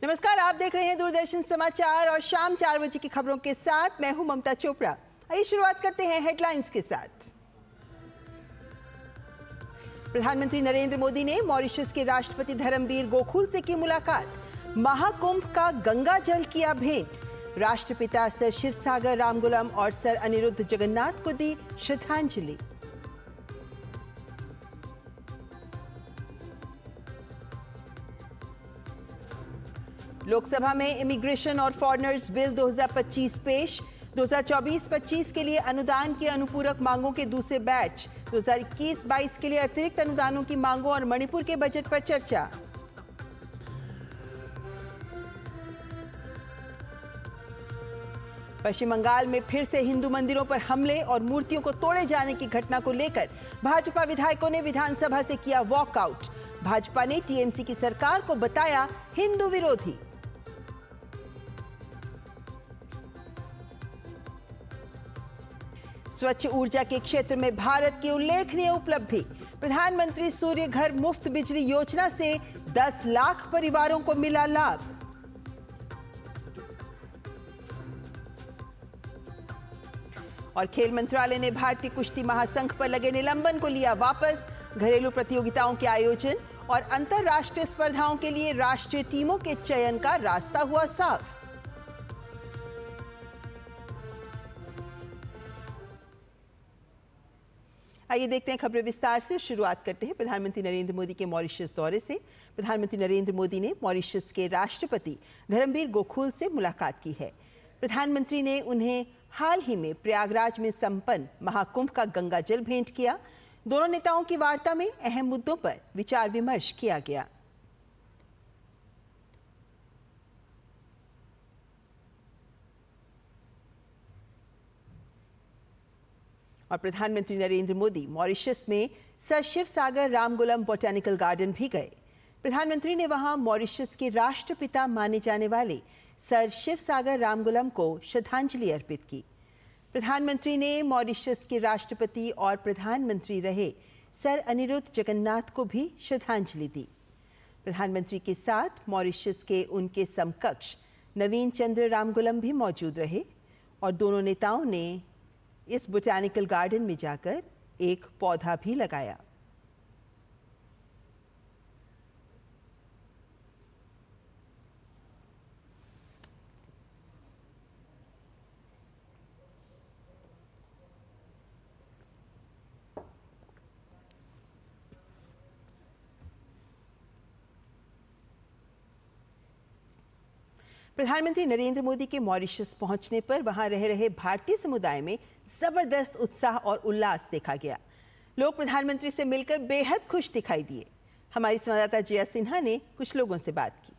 नमस्कार, आप देख रहे हैं दूरदर्शन समाचार और शाम 4 बजे की खबरों के साथ मैं हूं ममता चोपड़ा। आइए शुरुआत करते हैं हेडलाइंस के साथ। प्रधानमंत्री नरेंद्र मोदी ने मॉरिशस के राष्ट्रपति धर्मवीर गोकुल से की मुलाकात। महाकुंभ का गंगा जल किया भेंट। राष्ट्रपिता सर शिवसागर रामगुलम और सर अनिरुद्ध जगन्नाथ को दी श्रद्धांजलि। लोकसभा में इमिग्रेशन और फॉरेनर्स बिल 2025 पेश। 2024-25 के लिए अनुदान की अनुपूरक मांगों के दूसरे बैच। 2021-22 के लिए अतिरिक्त अनुदानों की मांगों और मणिपुर के बजट पर चर्चा। पश्चिम बंगाल में फिर से हिंदू मंदिरों पर हमले और मूर्तियों को तोड़े जाने की घटना को लेकर भाजपा विधायकों ने विधानसभा से किया वॉकआउट। भाजपा ने टीएमसी की सरकार को बताया हिंदू विरोधी। स्वच्छ ऊर्जा के क्षेत्र में भारत की उल्लेखनीय उपलब्धि। प्रधानमंत्री सूर्य घर मुफ्त बिजली योजना से 10 लाख परिवारों को मिला लाभ। और खेल मंत्रालय ने भारतीय कुश्ती महासंघ पर लगे निलंबन को लिया वापस। घरेलू प्रतियोगिताओं के आयोजन और अंतरराष्ट्रीय स्पर्धाओं के लिए राष्ट्रीय टीमों के चयन का रास्ता हुआ साफ। आइए देखते हैं खबरें विस्तार से। शुरुआत करते हैं प्रधानमंत्री नरेंद्र मोदी के मॉरिशस दौरे से। प्रधानमंत्री नरेंद्र मोदी ने मॉरिशस के राष्ट्रपति धर्मवीर गोकुल से मुलाकात की है। प्रधानमंत्री ने उन्हें हाल ही में प्रयागराज में संपन्न महाकुंभ का गंगा जल भेंट किया। दोनों नेताओं की वार्ता में अहम मुद्दों पर विचार विमर्श किया गया। और प्रधानमंत्री नरेंद्र मोदी मॉरिशस में सर शिवसागर रामगुलम बॉटेनिकल गार्डन भी गए। प्रधानमंत्री ने वहां मॉरिशस के राष्ट्रपिता माने जाने वाले सर शिवसागर रामगुलम को श्रद्धांजलि अर्पित की। प्रधानमंत्री ने मॉरिशस के राष्ट्रपति और प्रधानमंत्री रहे सर अनिरुद्ध जगन्नाथ को भी श्रद्धांजलि दी। प्रधानमंत्री के साथ मॉरिशस के उनके समकक्ष नवीन चंद्र रामगुलम भी मौजूद रहे और दोनों नेताओं ने इस बोटैनिकल गार्डन में जाकर एक पौधा भी लगाया। प्रधानमंत्री नरेंद्र मोदी के मॉरिशस पहुंचने पर वहां रह रहे भारतीय समुदाय में जबरदस्त उत्साह और उल्लास देखा गया। लोग प्रधानमंत्री से मिलकर बेहद खुश दिखाई दिए। हमारी संवाददाता जया सिन्हा ने कुछ लोगों से बात की।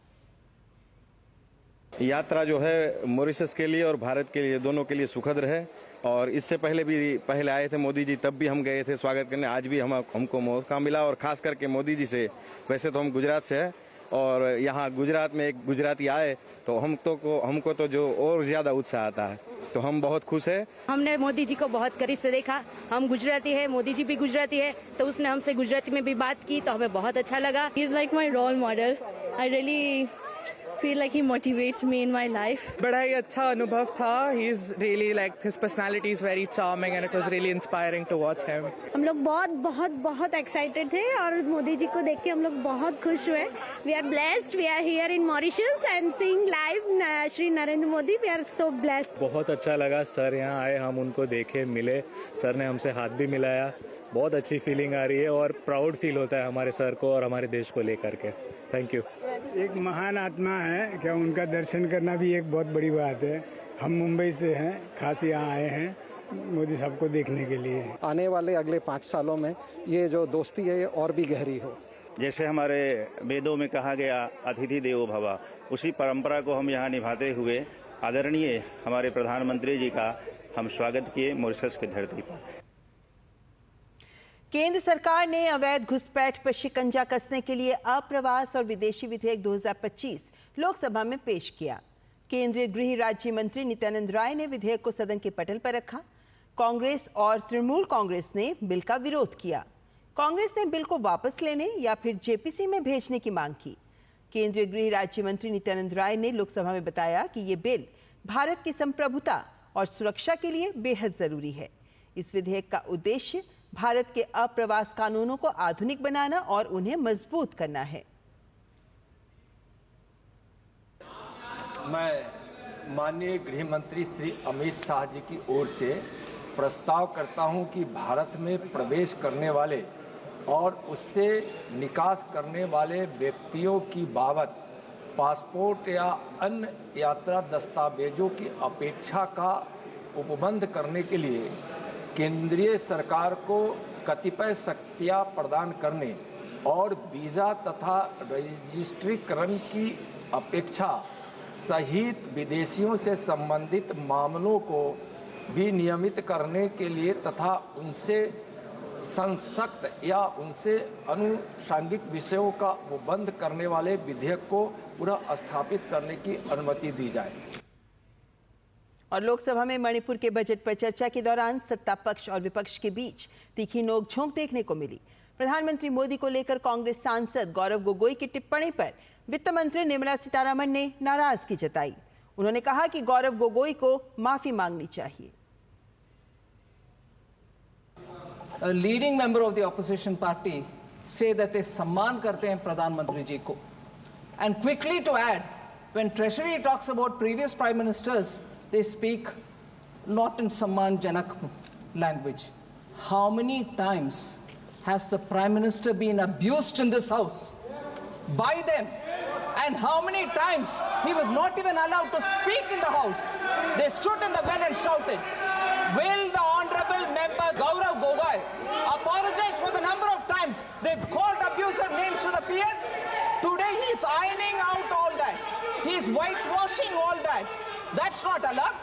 यात्रा जो है मॉरिशस के लिए और भारत के लिए दोनों के लिए सुखद रहे और इससे पहले आए थे मोदी जी, तब भी हम गए थे स्वागत करने। आज भी हमको मौका मिला और खास करके मोदी जी से। वैसे तो हम गुजरात से हैं और यहाँ गुजरात में एक गुजराती आए तो हमको तो जो और ज्यादा उत्साह आता है, तो हम बहुत खुश हैं। हमने मोदी जी को बहुत करीब से देखा। हम गुजराती है, मोदी जी भी गुजराती है, तो उसने हमसे गुजराती में भी बात की तो हमें बहुत अच्छा लगा। He is like my role model. I really feel like he motivates me in my life. बड़ा ही अच्छा अनुभव था। He is really like his personality is very charming and it was really inspiring to watch him. हम लोग बहुत excited थे और मोदी जी को देख के हम लोग बहुत खुश हुए। We are blessed. We are here in Mauritius and seeing live Shri Narendra Modi. We are so blessed. बहुत अच्छा लगा सर यहाँ आए, हम उनको देखे, मिले। सर ने हमसे हाथ भी मिलाया। बहुत अच्छी फीलिंग आ रही है और प्राउड फील होता है हमारे सर को और हमारे देश को लेकर के। Thank you. एक महान आत्मा है, क्या उनका दर्शन करना भी एक बहुत बड़ी बात है। हम मुंबई से हैं, खास यहाँ आए हैं मोदी साहब को देखने के लिए। आने वाले अगले 5 सालों में ये जो दोस्ती है ये और भी गहरी हो। जैसे हमारे वेदों में कहा गया अतिथि देवो भव, उसी परंपरा को हम यहाँ निभाते हुए आदरणीय हमारे प्रधानमंत्री जी का हम स्वागत किए मॉरिशस की धरती पर। केंद्र सरकार ने अवैध घुसपैठ पर शिकंजा कसने के लिए अप्रवास और विदेशी विधेयक 2025 लोकसभा में पेश किया। केंद्रीय गृह राज्य मंत्री नित्यानंद राय ने विधेयक को सदन के पटल पर रखा। कांग्रेस और तृणमूल कांग्रेस ने बिल का विरोध किया। कांग्रेस ने बिल को वापस लेने या फिर जेपीसी में भेजने की मांग की। केंद्रीय गृह राज्य मंत्री नित्यानंद राय ने लोकसभा में बताया कि ये बिल भारत की संप्रभुता और सुरक्षा के लिए बेहद जरूरी है। इस विधेयक का उद्देश्य भारत के अप्रवास कानूनों को आधुनिक बनाना और उन्हें मजबूत करना है। मैं माननीय गृह मंत्री श्री अमित शाह जी की ओर से प्रस्ताव करता हूं कि भारत में प्रवेश करने वाले और उससे निकास करने वाले व्यक्तियों की बाबत पासपोर्ट या अन्य यात्रा दस्तावेजों की अपेक्षा का उपबंध करने के लिए केंद्रीय सरकार को कतिपय शक्तियां प्रदान करने और वीज़ा तथा रजिस्ट्रीकरण की अपेक्षा सहित विदेशियों से संबंधित मामलों को भी नियमित करने के लिए तथा उनसे संसक्त या उनसे अनुषंगिक विषयों का उपबंध करने वाले विधेयक को पुनः स्थापित करने की अनुमति दी जाए। और लोकसभा में मणिपुर के बजट पर चर्चा के दौरान सत्ता पक्ष और विपक्ष के बीच तीखी नोकझोंक देखने को मिली। प्रधानमंत्री मोदी को लेकर कांग्रेस सांसद गौरव गोगोई की टिप्पणी पर वित्त मंत्री निर्मला सीतारमण ने नाराजगी जताई। उन्होंने कहा कि गौरव गोगोई को माफी मांगनी चाहिए। A leading member of the opposition party say that they सम्मान करते हैं प्रधानमंत्री जी को, and quickly to add, when Treasury talks about previous prime ministers, they speak not in सम्मान जनक language. How many times has the prime minister been abused in this house by them? And how many times he was not even allowed to speak in the house? They stood in the well and shouted. Will the honorable member Gaurav Gogoi apologize for the number of times they've called abusive names to the PM? Today he's ironing out all that. He's whitewashing all that. That's not allowed.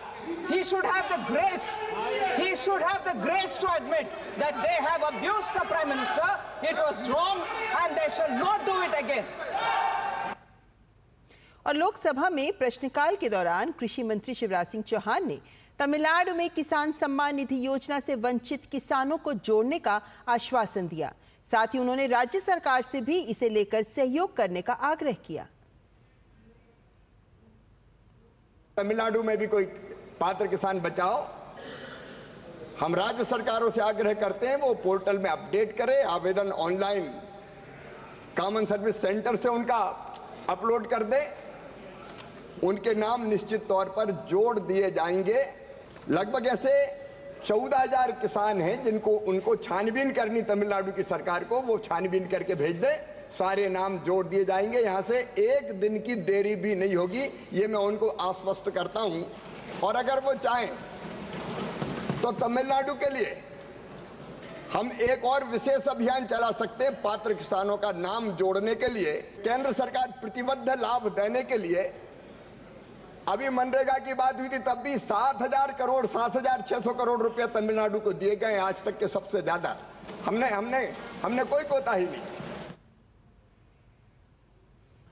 He should have the grace. He should have the grace to admit that they have abused the Prime Minister. It was wrong and they shall not do it again. और लोकसभा में प्रश्नकाल के दौरान कृषि मंत्री शिवराज सिंह चौहान ने तमिलनाडु में किसान सम्मान निधि योजना से वंचित किसानों को जोड़ने का आश्वासन दिया। साथ ही उन्होंने राज्य सरकार से भी इसे लेकर सहयोग करने का आग्रह किया। तमिलनाडु में भी कोई पात्र किसान बचाओ, हम राज्य सरकारों से आग्रह करते हैं वो पोर्टल में अपडेट करें, आवेदन ऑनलाइन कॉमन सर्विस सेंटर से उनका अपलोड कर दें, उनके नाम निश्चित तौर पर जोड़ दिए जाएंगे। लगभग ऐसे 14,000 किसान हैं जिनको उनको छानबीन करनी तमिलनाडु की सरकार को, वो छानबीन करके भेज दे, सारे नाम जोड़ दिए जाएंगे। यहां से एक दिन की देरी भी नहीं होगी, ये मैं उनको आश्वस्त करता हूं। और अगर वो चाहें तो तमिलनाडु के लिए हम एक और विशेष अभियान चला सकते हैं। पात्र किसानों का नाम जोड़ने के लिए केंद्र सरकार प्रतिबद्ध लाभ देने के लिए, अभी मनरेगा की बात हुई थी तब भी 7,000 करोड़ 7,600 करोड़ रुपए तमिलनाडु को दिए गए, आज तक के सबसे ज्यादा। हमने कोई कोताही नहीं।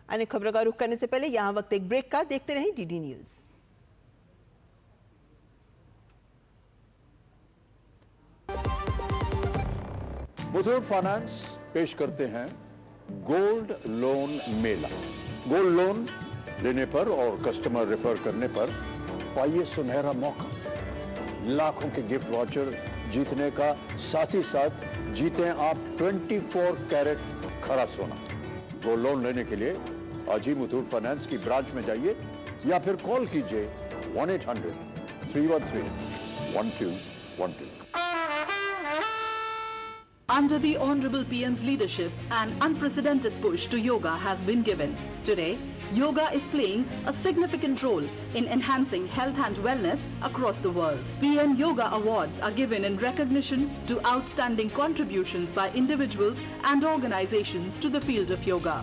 अन्य खबरों का रुख करने से पहले यहां वक्त एक ब्रेक का। देखते रहें डीडी न्यूज। मुथूट फाइनेंस पेश करते हैं गोल्ड लोन मेला। गोल्ड लोन लेने पर और कस्टमर रेफर करने पर पाइए सुनहरा मौका, लाखों के गिफ्ट वाउचर जीतने का, साथ ही साथ जीतें आप 24 कैरेट खरा सोना। गोल्ड लोन लेने के लिए आज ही मुथूट फाइनेंस की ब्रांच में जाइए या फिर कॉल कीजिए 1-800-313-1212। Under the Honorable PM's leadership, an unprecedented push to yoga has been given. Today, yoga is playing a significant role in enhancing health and wellness across the world. PM Yoga Awards are given in recognition to outstanding contributions by individuals and organizations to the field of yoga.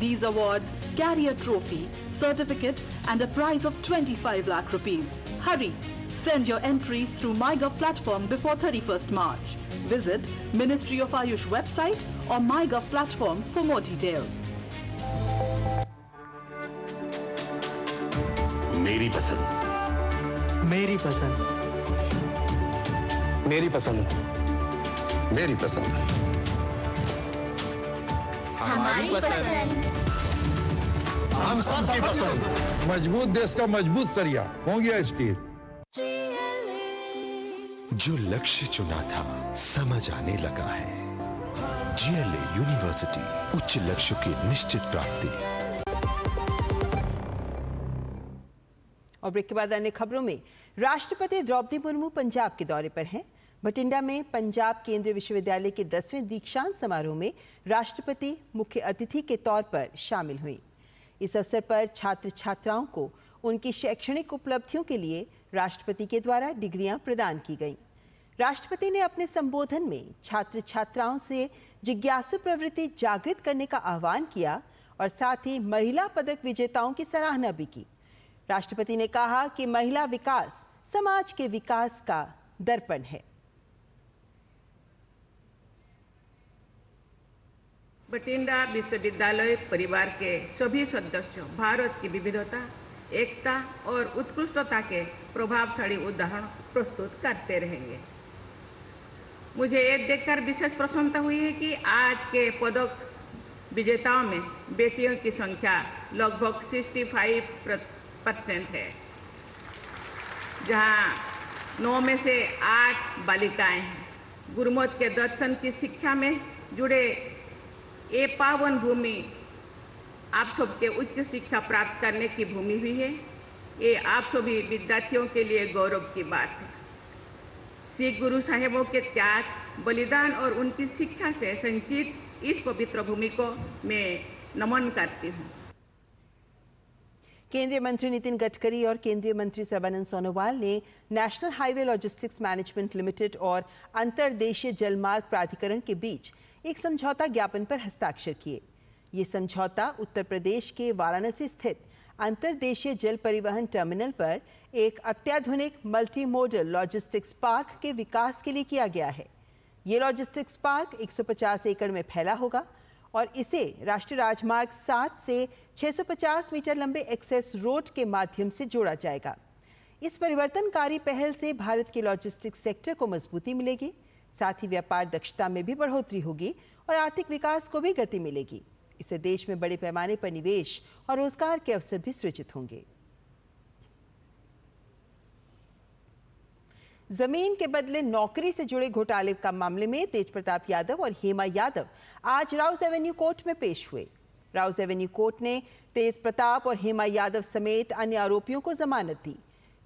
These awards carry a trophy, certificate and a prize of 25 lakh rupees. Hurry! Send your entries through MyGov platform before 31st March. Visit Ministry of Ayush website or MyGov platform for more details. मेरी पसंद, मेरी पसंद, मेरी पसंद, मेरी पसंद, हमारी पसंद। हम सबकी पसंद। मजबूत देश का मजबूत सरिया हो गया स्टील। जो लक्ष्य चुना था समझ आने लगा है। GLA यूनिवर्सिटी, उच्च लक्ष्य की निश्चित प्राप्ति। और ब्रेक के बाद अन्य खबरों में, राष्ट्रपति द्रौपदी मुर्मू पंजाब के दौरे पर हैं। बठिंडा में पंजाब केंद्रीय विश्वविद्यालय के 10वें दीक्षांत समारोह में राष्ट्रपति मुख्य अतिथि के तौर पर शामिल हुई। इस अवसर पर छात्र छात्राओं को उनकी शैक्षणिक उपलब्धियों के लिए राष्ट्रपति के द्वारा डिग्रियां प्रदान की गईं। राष्ट्रपति ने अपने संबोधन में छात्र छात्राओं से जिज्ञासु प्रवृत्ति जागृत करने का आह्वान किया और साथ ही महिला पदक विजेताओं की सराहना भी की। राष्ट्रपति ने कहा कि महिला विकास समाज के विकास का दर्पण है। बठिंडा विश्वविद्यालय परिवार के सभी सदस्यों भारत की विविधता, एकता और उत्कृष्टता के प्रभावशाली उदाहरण प्रस्तुत करते रहेंगे। मुझे ये देखकर विशेष प्रसन्नता हुई है कि आज के पदक विजेताओं में बेटियों की संख्या लगभग 65% है, जहां 9 में से 8 बालिकाएं हैं। गुरुमत के दर्शन की शिक्षा में जुड़े ये पावन भूमि आप सबके उच्च शिक्षा प्राप्त करने की भूमि भी है। ये आप सभी विद्यार्थियों के लिए गौरव की बात है। सिख गुरु साहेबों के त्याग, बलिदान और उनकी शिक्षा से संचित इस पवित्र भूमि को मैं नमन करती हूँ। केंद्रीय मंत्री नितिन गडकरी और केंद्रीय मंत्री सर्बानंद सोनोवाल ने national highway logistics management limited और अंतर्देशीय जलमार्ग प्राधिकरण के बीच एक समझौता ज्ञापन पर हस्ताक्षर किए। ये समझौता उत्तर प्रदेश के वाराणसी स्थित अंतर्देशीय जल परिवहन टर्मिनल पर एक अत्याधुनिक मल्टी मोडल लॉजिस्टिक्स पार्क के विकास के लिए किया गया है। ये लॉजिस्टिक्स पार्क 150 एकड़ में फैला होगा और इसे राष्ट्रीय राजमार्ग 7 से 650 मीटर लंबे एक्सेस रोड के माध्यम से जोड़ा जाएगा। इस परिवर्तनकारी पहल से भारत के लॉजिस्टिक्स सेक्टर को मजबूती मिलेगी, साथ ही व्यापार दक्षता में भी बढ़ोतरी होगी और आर्थिक विकास को भी गति मिलेगी। इससे देश में बड़े पैमाने पर निवेश और रोजगार के अवसर भी सृजित होंगे। जमीन के बदले नौकरी से जुड़े घोटाले का मामले में तेज प्रताप यादव और हेमा यादव आज राउस एवेन्यू कोर्ट में पेश हुए। राउस एवेन्यू कोर्ट ने तेज प्रताप और हेमा यादव समेत अन्य आरोपियों को जमानत दी।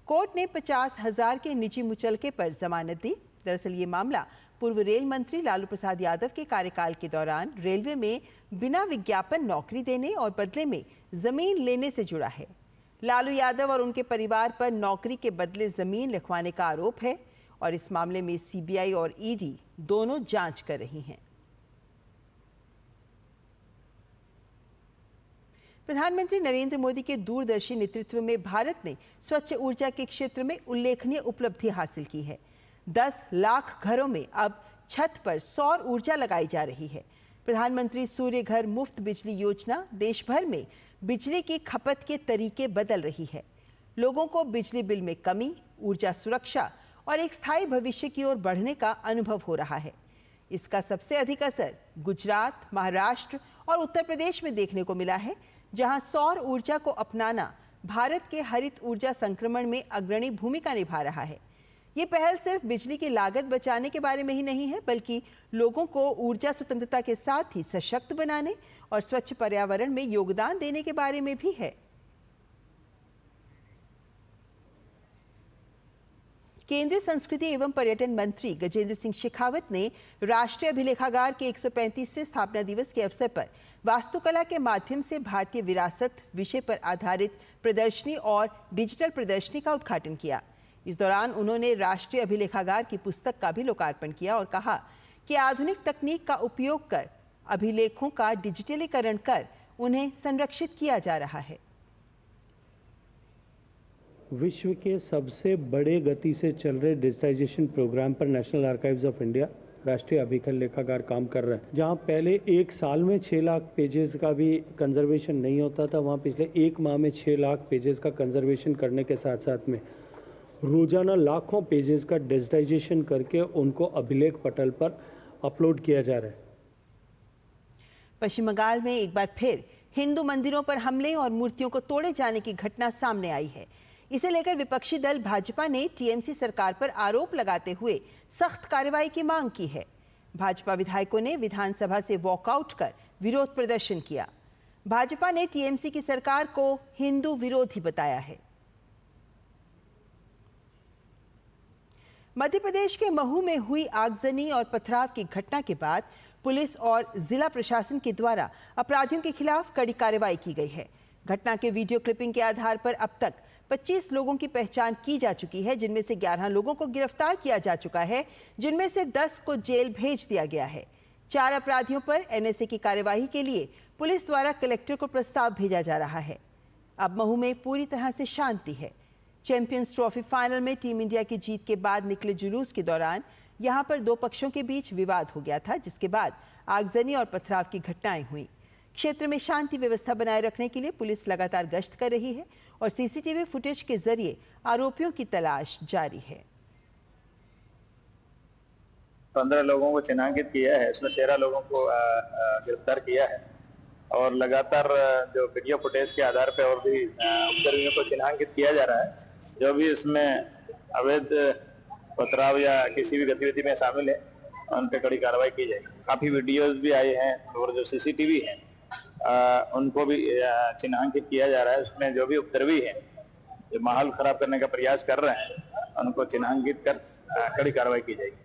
कोर्ट ने 50,000 के निजी मुचलके पर जमानत दी। दरअसल ये मामला पूर्व रेल मंत्री लालू प्रसाद यादव के कार्यकाल के दौरान रेलवे में बिना विज्ञापन नौकरी देने और बदले में जमीन लेने से जुड़ा है। लालू यादव और उनके परिवार पर नौकरी के बदले जमीन लिखवाने का आरोप है और इस मामले में सीबीआई और ईडी दोनों जांच कर रही हैं। प्रधानमंत्री नरेंद्र मोदी के दूरदर्शी नेतृत्व में भारत ने स्वच्छ ऊर्जा के क्षेत्र में उल्लेखनीय उपलब्धि हासिल की है। 10 लाख घरों में अब छत पर सौर ऊर्जा लगाई जा रही है। प्रधानमंत्री सूर्य घर मुफ्त बिजली योजना देश भर में बिजली की खपत के तरीके बदल रही है। लोगों को बिजली बिल में कमी, ऊर्जा सुरक्षा और एक स्थायी भविष्य की ओर बढ़ने का अनुभव हो रहा है। इसका सबसे अधिक असर गुजरात, महाराष्ट्र और उत्तर प्रदेश में देखने को मिला है, जहां सौर ऊर्जा को अपनाना भारत के हरित ऊर्जा संक्रमण में अग्रणी भूमिका निभा रहा है। ये पहल सिर्फ बिजली की लागत बचाने के बारे में ही नहीं है, बल्कि लोगों को ऊर्जा स्वतंत्रता के साथ ही सशक्त बनाने और स्वच्छ पर्यावरण में योगदान देने के बारे में भी है। केंद्रीय संस्कृति एवं पर्यटन मंत्री गजेंद्र सिंह शेखावत ने राष्ट्रीय अभिलेखागार के 135वें स्थापना दिवस के अवसर पर वास्तुकला के माध्यम से भारतीय विरासत विषय पर आधारित प्रदर्शनी और डिजिटल प्रदर्शनी का उद्घाटन किया। इस दौरान उन्होंने राष्ट्रीय अभिलेखागार की पुस्तक का भी लोकार्पण किया और कहा कि आधुनिक तकनीक का उपयोग कर अभिलेखों का डिजिटलीकरण कर उन्हें संरक्षित किया जा रहा है। विश्व के सबसे बड़े गति से चल रहे डिजिटाइजेशन प्रोग्राम पर नेशनल आर्काइव्स ऑफ इंडिया राष्ट्रीय अभिलेखागार काम कर रहा है। जहां पहले एक साल में 6 लाख पेजेस का भी कंजर्वेशन नहीं होता था, वहां पिछले 1 माह में 6 लाख पेजेस का कंजर्वेशन करने के साथ साथ में रोजाना लाखों पेजेस का डिजिटाइजेशन करके उनको अभिलेख पटल पर अपलोड किया जा रहा है। पश्चिम बंगाल में एक बार फिर हिंदू मंदिरों पर हमले और मूर्तियों को तोड़े जाने की घटना सामने आई है। इसे लेकर विपक्षी दल भाजपा ने टीएमसी सरकार पर आरोप लगाते हुए सख्त कार्रवाई की मांग की है। भाजपा विधायकों ने विधानसभा से वॉकआउट कर विरोध प्रदर्शन किया। भाजपा ने टीएमसी की सरकार को हिंदू विरोधी बताया है। मध्य प्रदेश के महू में हुई आगजनी और पथराव की घटना के बाद पुलिस और जिला प्रशासन के द्वारा अपराधियों के खिलाफ कड़ी कार्रवाई की गई है। घटना के वीडियो क्लिपिंग के आधार पर अब तक 25 लोगों की पहचान की जा चुकी है, जिनमें से 11 लोगों को गिरफ्तार किया जा चुका है, जिनमें से 10 को जेल भेज दिया गया है। 4 अपराधियों पर एनएसए की कार्यवाही के लिए पुलिस द्वारा कलेक्टर को प्रस्ताव भेजा जा रहा है। अब महू में पूरी तरह से शांति है। चैंपियंस ट्रॉफी फाइनल में टीम इंडिया की जीत के बाद निकले जुलूस के दौरान यहां पर 2 पक्षों के बीच विवाद हो गया था, जिसके बाद आगजनी और पथराव की घटनाएं हुई। क्षेत्र में शांति व्यवस्था बनाए रखने के लिए पुलिस लगातार गश्त कर रही है और सीसीटीवी फुटेज के जरिए आरोपियों की तलाश जारी है। 15 लोगों को चिन्हांकित किया है, इसमें 13 लोगों को गिरफ्तार किया है और लगातार जो वीडियो फुटेज के आधार पर और भी उपद्रवियों को चिन्हांकित किया जा रहा है। जो भी इसमें अवैध पथराव या किसी भी गतिविधि में शामिल है उन पर कड़ी कार्रवाई की जाएगी। काफी वीडियोस भी आए हैं और जो सीसीटीवी हैं उनको भी चिन्हांकित किया जा रहा है। इसमें जो भी उपद्रवी हैं, जो माहौल खराब करने का प्रयास कर रहे हैं, उनको चिन्हांकित कर कड़ी कार्रवाई की जाएगी।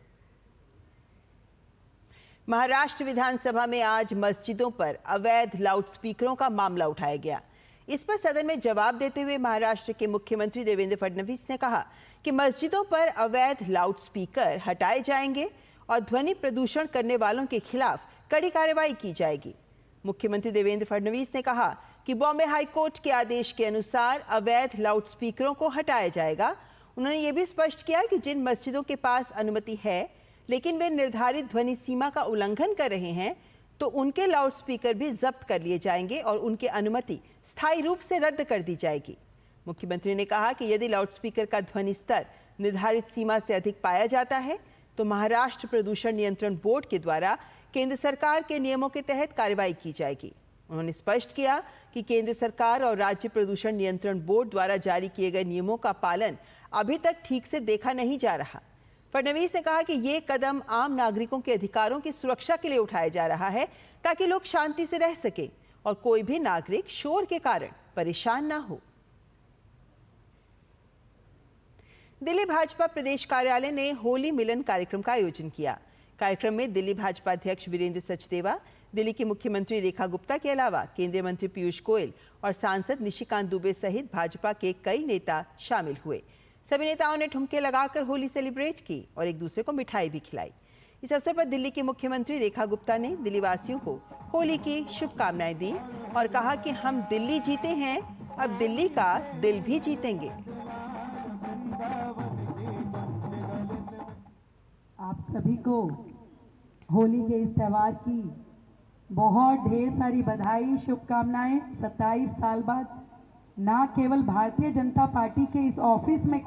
महाराष्ट्र विधानसभा में आज मस्जिदों पर अवैध लाउडस्पीकरों का मामला उठाया गया। इस पर सदन में जवाब देते हुए महाराष्ट्र के मुख्यमंत्री देवेंद्र फडणवीस ने कहा कि मस्जिदों पर अवैध लाउडस्पीकर हटाए जाएंगे और ध्वनि प्रदूषण करने वालों के खिलाफ कड़ी कार्रवाई की जाएगी। मुख्यमंत्री देवेंद्र फडणवीस ने कहा कि बॉम्बे हाईकोर्ट के आदेश के अनुसार अवैध लाउडस्पीकरों को हटाया जाएगा। उन्होंने ये भी स्पष्ट किया कि जिन मस्जिदों के पास अनुमति है लेकिन वे निर्धारित ध्वनि सीमा का उल्लंघन कर रहे हैं तो उनके लाउडस्पीकर भी जब्त कर लिए जाएंगे और उनकी अनुमति स्थायी रूप से रद्द कर दी जाएगी। मुख्यमंत्री ने कहा कि यदि लाउडस्पीकर का ध्वनि स्तर निर्धारित सीमा से अधिक पाया जाता है तो महाराष्ट्र प्रदूषण नियंत्रण बोर्ड के द्वारा केंद्र सरकार के नियमों के तहत कार्रवाई की जाएगी। उन्होंने स्पष्ट किया कि केंद्र सरकार और राज्य प्रदूषण नियंत्रण बोर्ड द्वारा जारी किए गए नियमों का पालन अभी तक ठीक से देखा नहीं जा रहा। फडणवीस ने कहा कि ये कदम आम नागरिकों के अधिकारों की सुरक्षा के लिए उठाया जा रहा है ताकि लोग शांति से रह सकें और कोई भी नागरिक शोर के कारण परेशान ना हो। दिल्ली भाजपा प्रदेश कार्यालय ने होली मिलन कार्यक्रम का आयोजन किया। कार्यक्रम में दिल्ली भाजपा अध्यक्ष वीरेंद्र सचदेवा, दिल्ली की मुख्यमंत्री रेखा गुप्ता के अलावा केंद्रीय मंत्री पीयूष गोयल और सांसद निशिकांत दुबे सहित भाजपा के कई नेता शामिल हुए। सभी नेताओं ने ठुमके लगाकर होली सेलिब्रेट की और एक दूसरे को मिठाई भी खिलाई। इस अवसर पर दिल्ली की मुख्यमंत्री रेखा गुप्ता ने दिल्ली वासियों को होली की शुभकामनाएं दी और कहा कि हम दिल्ली जीते हैं, अब दिल्ली का दिल भी जीतेंगे। आप सभी को होली के इस त्यौहार की बहुत ढेर सारी बधाई, शुभकामनाएं। 27 साल बाद ना केवल भारतीय जनता पार्टी के इस ऑफिस में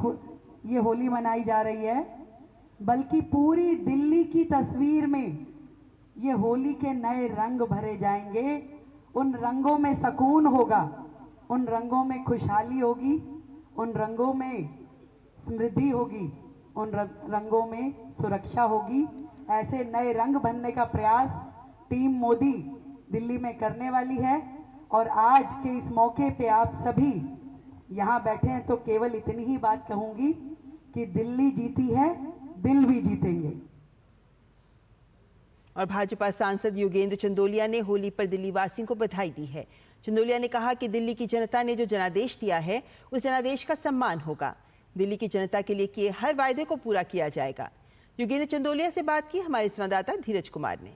ये होली मनाई जा रही है, बल्कि पूरी दिल्ली की तस्वीर में ये होली के नए रंग भरे जाएंगे। उन रंगों में सुकून होगा, उन रंगों में खुशहाली होगी, उन रंगों में समृद्धि होगी, उन रंगों में सुरक्षा होगी। ऐसे नए रंग भरने का प्रयास टीम मोदी दिल्ली में करने वाली है और आज के इस मौके पे आप सभी यहाँ बैठे हैं तो केवल इतनी ही बात कहूंगी कि दिल्ली जीती है, दिल भी जीतेंगे। और भाजपा सांसद योगेंद्र चंदोलिया ने होली पर दिल्ली वासियों को बधाई दी है। चंदोलिया ने कहा कि दिल्ली की जनता ने जो जनादेश दिया है उस जनादेश का सम्मान होगा। दिल्ली की जनता के लिए किए हर वायदे को पूरा किया जाएगा। योगेंद्र चंदोलिया से बात की हमारे संवाददाता धीरज कुमार ने।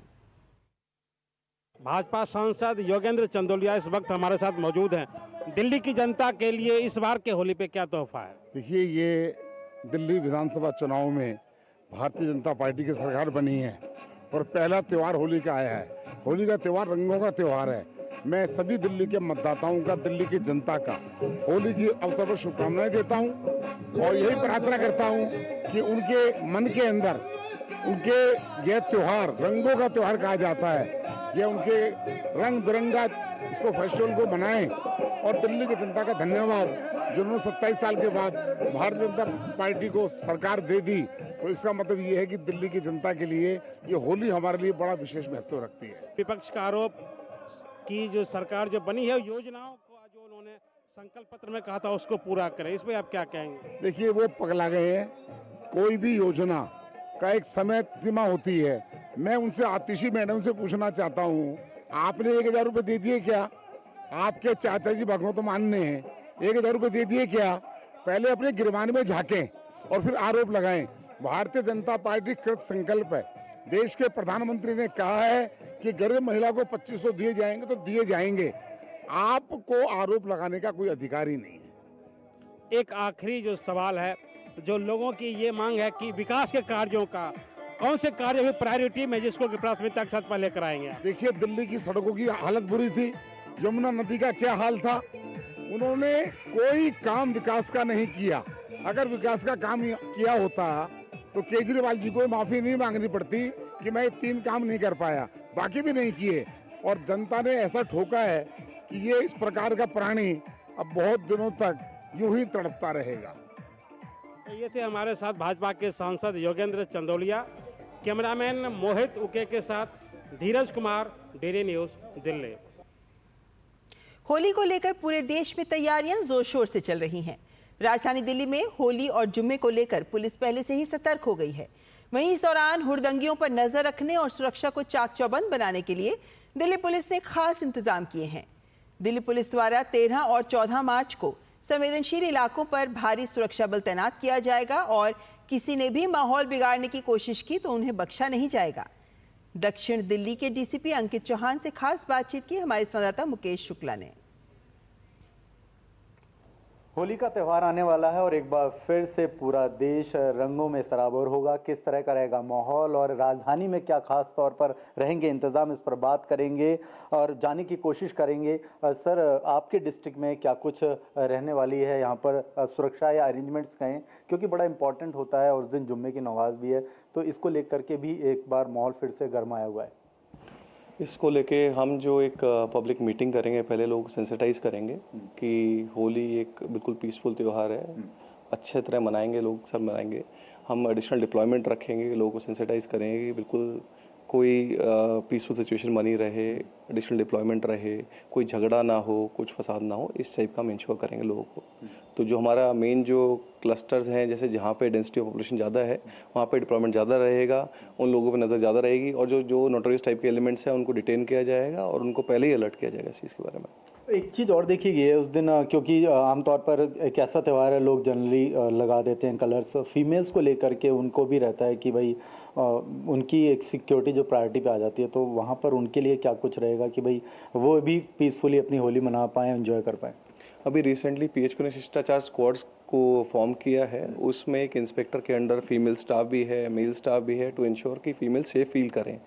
भाजपा सांसद योगेंद्र चंदोलिया इस वक्त हमारे साथ मौजूद हैं। दिल्ली की जनता के लिए इस बार के होली पे क्या तोहफा है? देखिए, ये दिल्ली विधानसभा चुनाव में भारतीय जनता पार्टी की सरकार बनी है और पहला त्यौहार होली का आया है। होली का त्यौहार रंगों का त्यौहार है। मैं सभी दिल्ली के मतदाताओं का, दिल्ली की जनता का होली की अवसर पर शुभकामनाएं देता हूं और यही प्रार्थना करता हूं कि उनके मन के अंदर उनके यह त्यौहार रंगों का त्यौहार कहा जाता है, ये उनके रंग बिरंगा इसको फेस्टिवल को बनाएं। और दिल्ली की जनता का धन्यवाद, जिन्होंने 27 साल के बाद भारतीय जनता पार्टी को सरकार दे दी। तो इसका मतलब ये है कि दिल्ली की जनता के लिए ये होली हमारे लिए बड़ा विशेष महत्व रखती है। विपक्ष का आरोप कि जो सरकार जो बनी है योजनाओं को जो उन्होंने संकल्प पत्र में कहा था उसको पूरा करें, इसमें आप क्या कहेंगे? देखिए, वो पगला गए हैं। कोई भी योजना का एक समय सीमा होती है। मैं उनसे आतिशी मैडम से पूछना चाहता हूँ, आपने 1000 रुपये दे दिए क्या? आपके चाचा जी भगवंत मानने हैं, 1000 रुपये दे दिए क्या? पहले अपने गिरबान में झांकें और फिर आरोप लगाएं। भारतीय जनता पार्टी कृत संकल्प है। देश के प्रधानमंत्री ने कहा है कि गरीब महिला को 2500 दिए जाएंगे तो दिए जाएंगे। आपको आरोप लगाने का कोई अधिकार ही नहीं है। एक आखिरी जो सवाल है, जो लोगों की ये मांग है कि विकास के कार्यों का कौन से कार्य भी प्रायोरिटी में जिसको कि प्राथमिकता के साथ पहले कराएंगे? देखिए, दिल्ली की सड़कों की हालत बुरी थी। यमुना नदी का क्या हाल था? उन्होंने कोई काम विकास का नहीं किया। अगर विकास का काम किया होता तो केजरीवाल जी को माफी नहीं मांगनी पड़ती कि मैं 3 काम नहीं कर पाया, बाकी भी नहीं किए। और जनता ने ऐसा ठोका है कि ये इस प्रकार का प्राणी अब बहुत दिनों तक यूं ही तड़पता रहेगा। ये थे हमारे साथ भाजपा के सांसद योगेंद्र चंदोलिया। कैमरामैन मोहित उके के साथ धीरज कुमार, डेली न्यूज, दिल्ली। होली को लेकर पूरे देश में तैयारियां जोर शोर से चल रही हैं। राजधानी दिल्ली में होली और जुम्मे को लेकर पुलिस पहले से ही सतर्क हो गई है। वहीं इस दौरान हुड़दंगियों पर नजर रखने और सुरक्षा को चाक चौबंद बनाने के लिए दिल्ली पुलिस ने खास इंतजाम किए हैं। दिल्ली पुलिस द्वारा 13 और 14 मार्च को संवेदनशील इलाकों पर भारी सुरक्षा बल तैनात किया जाएगा और किसी ने भी माहौल बिगाड़ने की कोशिश की तो उन्हें बख्शा नहीं जाएगा। दक्षिण दिल्ली के डीसीपी अंकित चौहान से खास बातचीत की हमारे संवाददाता मुकेश शुक्ला ने। होली का त्यौहार आने वाला है और एक बार फिर से पूरा देश रंगों में सराबोर होगा। किस तरह का रहेगा माहौल और राजधानी में क्या खास तौर पर रहेंगे इंतजाम, इस पर बात करेंगे और जानने की कोशिश करेंगे। सर, आपके डिस्ट्रिक्ट में क्या कुछ रहने वाली है यहाँ पर सुरक्षा या अरेंजमेंट्स कहें, क्योंकि बड़ा इंपॉर्टेंट होता है, उस दिन जुम्मे की नमाज भी है, तो इसको लेकर के भी एक बार माहौल फिर से गरमाया हुआ है। इसको लेके हम जो एक पब्लिक मीटिंग करेंगे, पहले लोग सेंसिटाइज करेंगे कि होली एक बिल्कुल पीसफुल त्यौहार है, अच्छे तरह मनाएंगे, लोग सब मनाएंगे। हम एडिशनल डिप्लॉयमेंट रखेंगे, लोगों को सेंसिटाइज करेंगे कि बिल्कुल कोई पीसफुल सिचुएशन बनी रहे, एडिशनल डिप्लॉयमेंट रहे, कोई झगड़ा ना हो, कुछ फसाद ना हो, इस टाइप का हम इंश्योर करेंगे लोगों को। तो जो हमारा मेन जो क्लस्टर्स हैं, जैसे जहाँ पे डेंसिटी ऑफ पॉपुलेशन ज़्यादा है वहाँ पे डिप्लॉयमेंट ज़्यादा रहेगा, उन लोगों पे नज़र ज़्यादा रहेगी और जो नोटोरियस टाइप के एलिमेंट्स हैं उनको डिटेन किया जाएगा और उनको पहले ही अलर्ट किया जाएगा इस चीज़ के बारे में। एक चीज़ और देखी गई है उस दिन, क्योंकि आमतौर पर एक ऐसा त्यौहार है, लोग जनरली लगा देते हैं कलर्स, फीमेल्स को लेकर के उनको भी रहता है कि भाई उनकी एक सिक्योरिटी जो प्रायोरिटी पे आ जाती है, तो वहाँ पर उनके लिए क्या कुछ रहेगा कि भाई वो भी पीसफुली अपनी होली मना पाएँ, एंजॉय कर पाएँ। अभी रिसेंटली पीएचक्यू ने शिष्टाचार स्क्वाड्स को फॉर्म किया है, उसमें एक इंस्पेक्टर के अंडर फीमेल स्टाफ भी है, मेल स्टाफ भी है, टू इंश्योर कि फीमेल सेफ फील करें।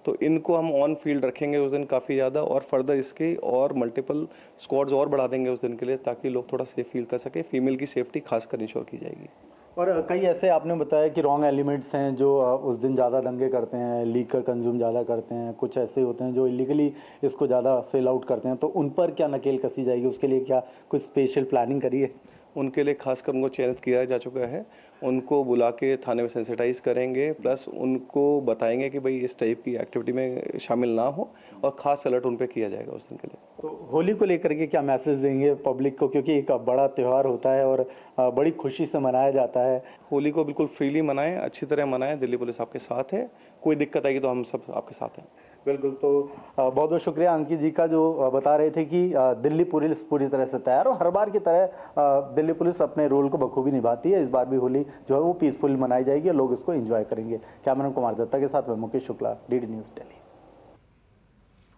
तो इनको हम ऑन फील्ड रखेंगे उस दिन काफ़ी ज़्यादा और फर्दर इसके और मल्टीपल स्क्वाड्स और बढ़ा देंगे उस दिन के लिए, ताकि लोग थोड़ा सेफ फील कर सकें। फीमेल की सेफ्टी खासकर इंश्योर की जाएगी। और कई ऐसे आपने बताया कि रॉन्ग एलिमेंट्स हैं जो उस दिन ज़्यादा दंगे करते हैं, लीकर कंज्यूम ज़्यादा करते हैं, कुछ ऐसे होते हैं जो इलीगली इसको ज़्यादा सेल आउट करते हैं, तो उन पर क्या नकेल कसी जाएगी, उसके लिए क्या कुछ स्पेशल प्लानिंग करी है? उनके लिए खासकर उनको चयनित किया जा चुका है, उनको बुला के थाने में सेंसिटाइज करेंगे, प्लस उनको बताएंगे कि भाई इस टाइप की एक्टिविटी में शामिल ना हो और ख़ास अलर्ट उन पर किया जाएगा उस दिन के लिए। तो होली को लेकर के क्या मैसेज देंगे पब्लिक को, क्योंकि एक बड़ा त्यौहार होता है और बड़ी खुशी से मनाया जाता है। होली को बिल्कुल फ्रीली मनाएं, अच्छी तरह मनाएं, दिल्ली पुलिस आपके साथ है, कोई दिक्कत आएगी तो हम सब आपके साथ हैं। बिल्कुल। तो बहुत बहुत शुक्रिया अंकित जी का, जो बता रहे थे कि दिल्ली पुलिस पूरी तरह से तैयार और हर बार की तरह दिल्ली पुलिस अपने रोल को बखूबी निभाती है। इस बार भी होली जो है वो पीसफुल मनाई जाएगी और लोग इसको एंजॉय करेंगे। कैमरामैन कुमार दत्ता के साथ मैं मुकेश शुक्ला, डीडी न्यूज़ दिल्ली।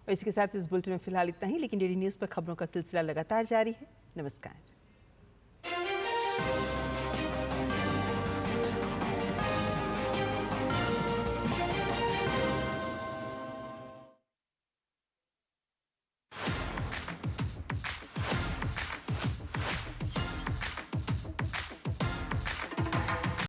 और इसके साथ इस बुलेटिन में फिलहाल इतना ही, लेकिन डीडी न्यूज़ पर खबरों का सिलसिला लगातार जारी है। नमस्कार।